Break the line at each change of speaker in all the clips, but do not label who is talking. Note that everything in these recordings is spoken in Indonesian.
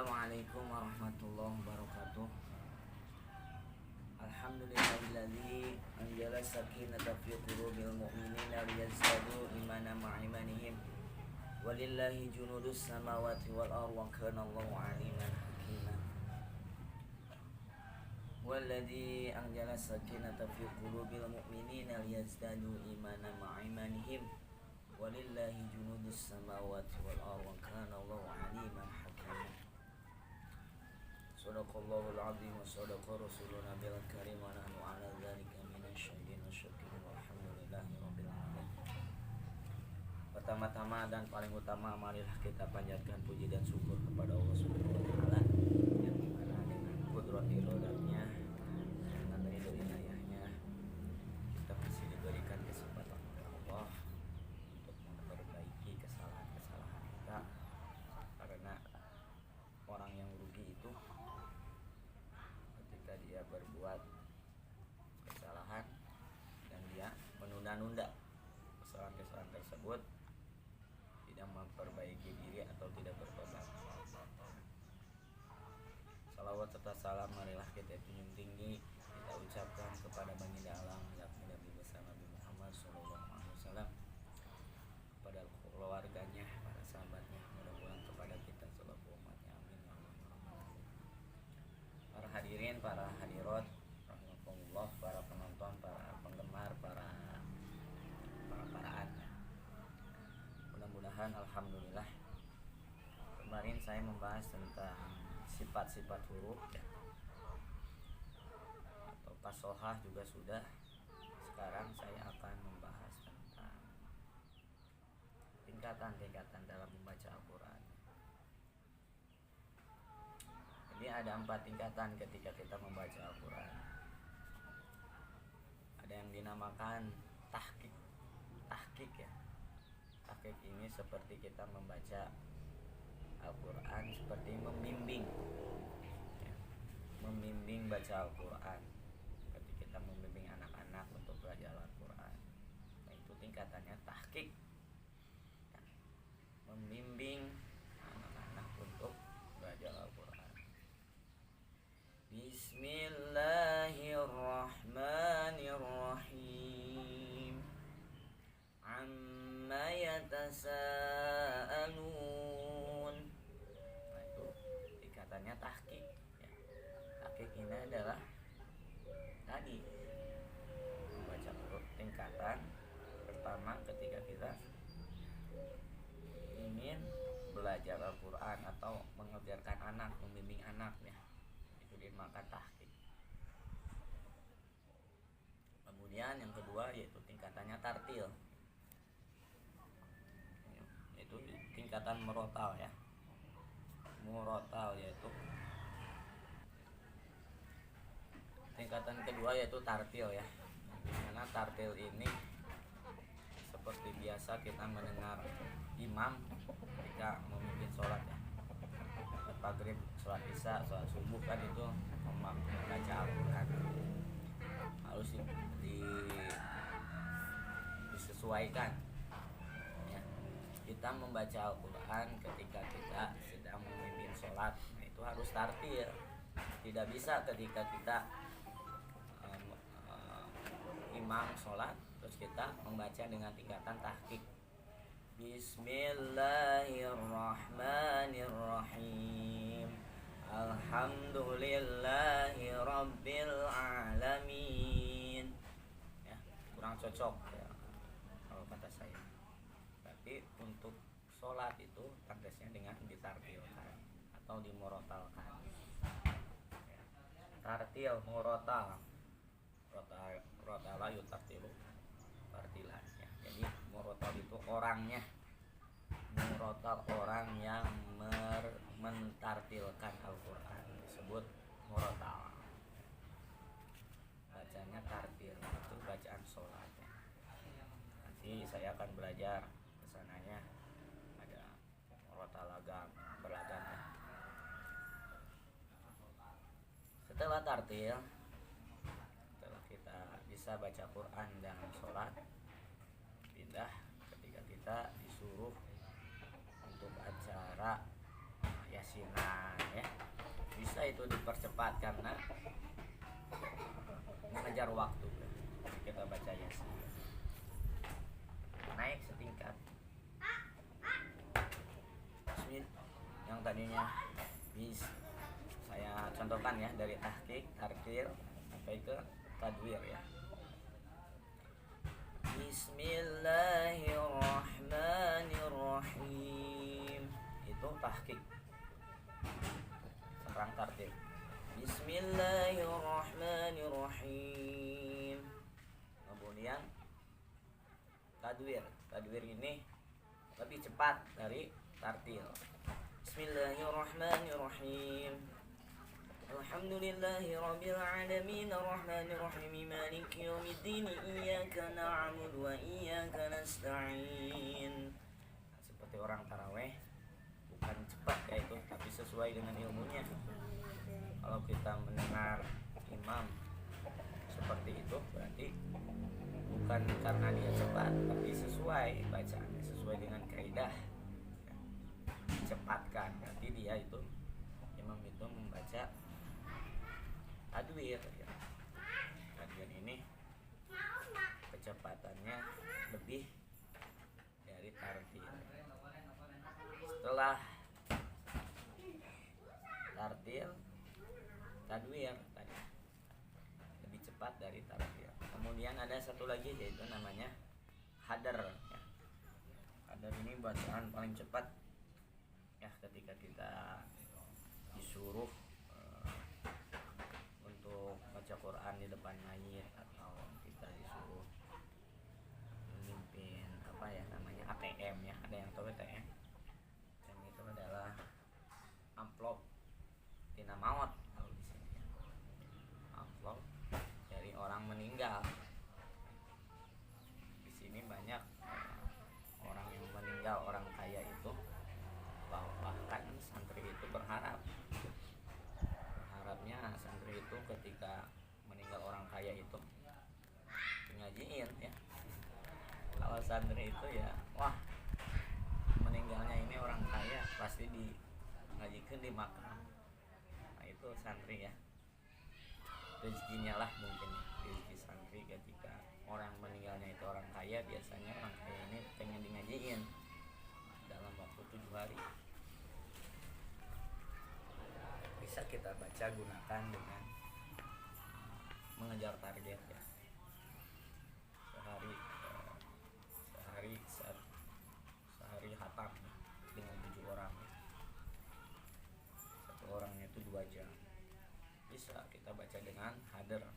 Assalamualaikum warahmatullahi wabarakatuh. Alhamdulillahilladzi anzala sakinata fi qulubil mu'minina liyazdadu imanan ma'a imanihim. Walillahi junudus samawati wal ardi wa kana Allahu 'aliman hakima. Walladzi anzala sakinata fi qulubil mu'minina liyazdadu imanan ma'a imanihim. Walillahi junudus samawati wal ardi wa kana Allahu 'aliman hakima. Shadaqallahul azim wa shadaqa rasuluna bil karim wa nahnu ala dzalika minasyahidin wasyakirin walhamdulillahi rabbil alamin. Pertama-tama dan paling utama, marilah kita panjatkan puji dan syukur kepada Allah Subhanahu wa taala yang dimana dengan qudrat iradahnya, dengan ridho inayahnya, kita masih diberikan kesempatan oleh Allah untuk memperbaiki kesalahan-kesalahan kita, karena orang yang rugi itu ketika dia berbuat kesalahan dan dia menunda-nunda kesalahan-kesalahan tersebut, tidak memperbaiki diri atau tidak bertobat. Salawat serta salam marilah kita junjung tinggi, kita ucapkan kepada baginda alam yakni Nabi besar Nabi Muhammad SAW, kepada keluarganya, para sahabatnya, mudah-mudahan kepada kita selaku umatnya, amin ya Allah. Para hadirin, para hadirat rahimakumullah, para penonton, para penggemar, para mudah-mudahan alhamdulillah kemarin saya membahas tentang sifat-sifat huruf ya, atau fasohah juga sudah. Sekarang saya akan membahas tentang tingkatan-tingkatan dalam membaca Al-Quran. Jadi ada 4 tingkatan ketika kita membaca Al-Quran. Ada yang dinamakan tahqiq ya. Tahqiq ini seperti kita membaca Al-Quran, seperti membimbing ya, membimbing baca Al-Quran, seperti kita membimbing anak-anak untuk belajar Al-Quran. Nah, itu tingkatannya tahqiq ya, membimbing anak-anak untuk belajar Al-Quran. Bismillahirrahmanirrahim. Amma yatasaalun. Nah, itu tingkatannya tahqiq ya. Tahqiq ini adalah tadi membaca tingkatan pertama ketika kita ingin belajar Al-Quran atau mengajarkan anak, membimbing anak ya, itu dinamakan tahqiq. Kemudian yang kedua yaitu tingkatannya tartil, yaitu tingkatan murotal ya. Murotal yaitu tingkatan kedua yaitu tartil ya. Dimana tartil ini seperti biasa kita mendengar imam ketika memimpin sholat ya, sholat maghrib, sholat isya, sholat subuh kan itu membaca Al-Quran. Harus disesuaikan ya. Kita membaca Al-Quran ketika kita sedang memimpin sholat, nah itu harus tartil. Tidak bisa ketika kita imam sholat terus kita membaca dengan tingkatan tahqiq. Bismillahirrahmanirrahim. Alhamdulillahi rabbil alamin ya, kurang cocok ya, kalau kata saya. Tapi untuk sholat itu tandasnya dengan ditartilkan atau dimorotalkan ya. Tartil, morotal, rotala yutartilu tartilan ya. Jadi morotal itu orangnya, murotal orang yang mentartilkan Al-Quran disebut murotal. Bacanya tartil, itu bacaan sholat ya. Nanti saya akan belajar kesananya, ada murotal beragam ya. Setelah tartil, setelah kita bisa baca Quran dalam sholat, pindah ketika kita disuruh untuk acara yasinan ya. Bisa itu dipercepat karena mengejar waktu. Jadi kita baca yasin naik setingkat. Bismillah yang tadinya saya contohkan ya dari tahqiq, tartil sampai ke tadwir ya. Bismillahirrahmanirrahim itu tahqiq. Sekarang tartil. Bismillahirrahmanirrahim. Kemudian tadwir. Tadwir ini lebih cepat dari tartil. Bismillahirrahmanirrahim. Alhamdulillahi rabbil alamin arrahmanir rahim maliki yaumiddin iyyaka na'budu wa iyyaka nasta'in. Seperti orang tarawih, bukan cepat kayak itu, tapi sesuai dengan ilmunya. Kalau kita mendengar imam seperti itu berarti bukan karena dia cepat, tapi sesuai bacaannya, sesuai dengan kaidah. Cepatkan, berarti dia itu imam itu membaca tadwir ya. Tadwir ini kecepatannya lebih dari tartil. Setelah tartil, tadwir tadi lebih cepat dari tartil. Kemudian ada satu lagi yaitu namanya hadar ya. Hadar ini bacaan paling cepat ya ketika kita disuruh untuk baca Quran di depan mayit atau kita disuruh memimpin apa ya namanya ATM ya. Ada yang tahu ATM? ATM itu adalah amplop tina maut kalau di sini ya. Amplop dari orang meninggal. Di sini banyak orang yang meninggal, orang kaya itu, bahkan santri itu berharapnya santri itu ketika meninggal orang kaya itu ngajiin ya. Kalau santri itu ya wah meninggalnya ini orang kaya pasti di ngajikan di makam. Nah itu santri ya, rezekinya lah mungkin rezeki santri ketika orang meninggalnya itu orang kaya. Biasanya orang kaya ini pengen di ngajiin dalam waktu 7 hari. Bisa kita baca gunakan dengan mengejar target ya. Sehari hatam dengan 7 orang. Satu orangnya itu 2 jam. Bisa kita baca dengan hadar.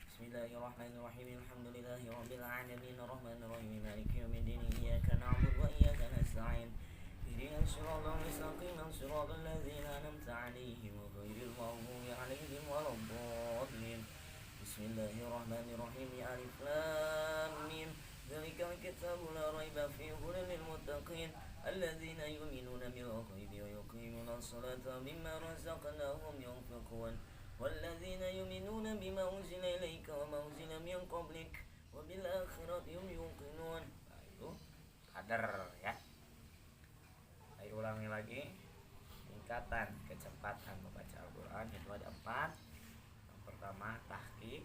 Bismillahirrahmanirrahim. Alhamdulillahi rabbil alamin arrahmanir rahim maliki yaumiddin iyyaka na'budu wa iyyaka nasta'in. اهدنا الصراط المستقيم صراط الذين أنعمت عليهم غير المغضوب عليهم ولا الضالين. بسم الله الرحمن الرحيم ألف لام ميم ذلك الكتاب لا ريب فيه هدى للمتقين الذين يؤمنون بالغيب ويقيمون الصلاة ومما رزقناهم ينفقون والذين يؤمنون بما أنزل إليك وما أنزل من قبلك وبالآخرة هم يوقنون. Itu kadar ya. Ayo ulangi lagi. Tingkatan kecepatan membaca Al-Quran itu ada 4. Yang pertama tahqiq,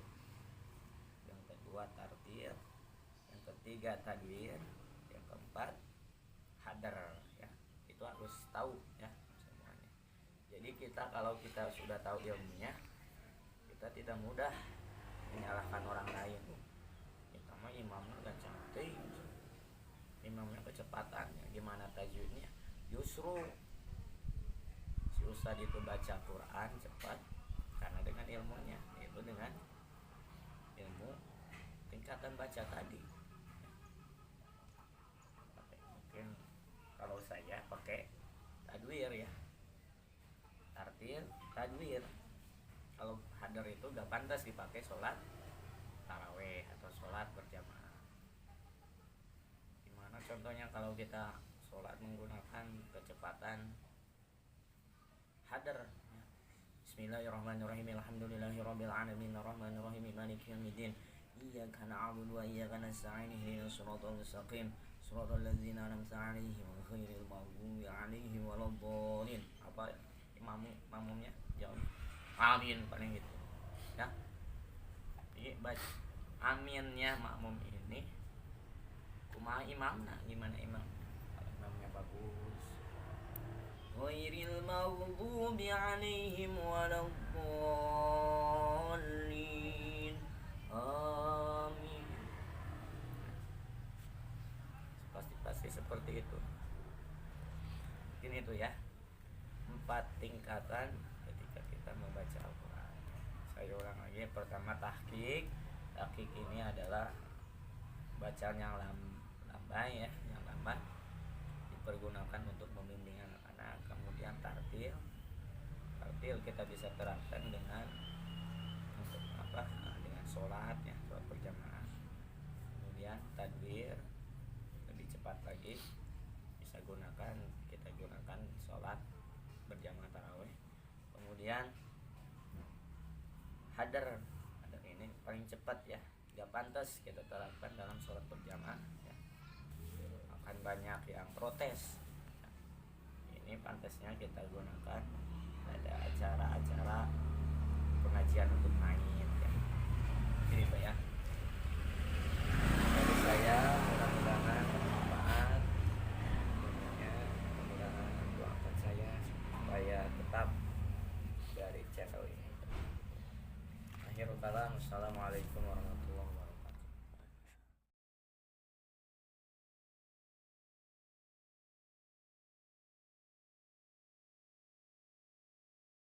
yang kedua tartil, yang ketiga tadwir, yang keempat hadar ya. Itu harus tahu ya semuanya. Jadi kita kalau kita sudah tahu ilmunya, kita tidak mudah menyalahkan orang lain. Kita mah imamnya gak cantik, imamnya kecepatannya gimana tajwidnya. Justru si ustad itu baca Quran cepat karena dengan ilmunya, yaitu dengan ilmu tingkatan baca tadi. Mungkin kalau saya pakai tadwir ya, tartil tadwir. Kalau hadar itu gak pantas dipakai sholat taraweh atau sholat berjamaah. Gimana contohnya kalau kita sholat menggunakan kecepatan hadar. Bismillahirrahmanirrahim. Alhamdulillahirabbil alamin arrahmanir rahim maliki yaumiddin iyyaka na'budu wa iyyaka nasta'in ihdinas siratal mustaqim Shiratal ladzina an'amta 'alaihim ghairil maghdubi 'alaihim waladdallin. Apa makmumnya? Jawab. Amin paling gitu. Ya. Jadi baca aminnya makmum ini kumaha imamna, gimana imam? Kalau imamnya bagus. Ghairil maghdubi 'alaihim waladdallin. Amin. Pasti seperti itu. Ini itu ya. 4 tingkatan ketika kita membaca Al-Qur'an. Saya ulang lagi. Pertama tahqiq. Tahqiq ini adalah bacaan yang lamban ya, yang lamban dipergunakan untuk membimbing anak-anak. Kemudian tartil. Tartil kita bisa terapkan dengan untuk apa? Dengan sholat ya, sholat berjamaah. Kemudian tadbir lebih cepat lagi, bisa kita gunakan sholat berjamaah tarawih. Kemudian hadar ini paling cepat ya, gak pantas kita terapkan dalam sholat berjamaah ya. Akan banyak yang protes. Ini pantasnya kita gunakan pada acara-acara pengajian untuk main ya. Ini Pak ya. Dari saya mudah-mudahan bermanfaat. Mudah-mudahan doakan saya supaya tetap dari channel ini. Akhirul kalam. Assalamualaikum warahmatullahi wabarakatuh.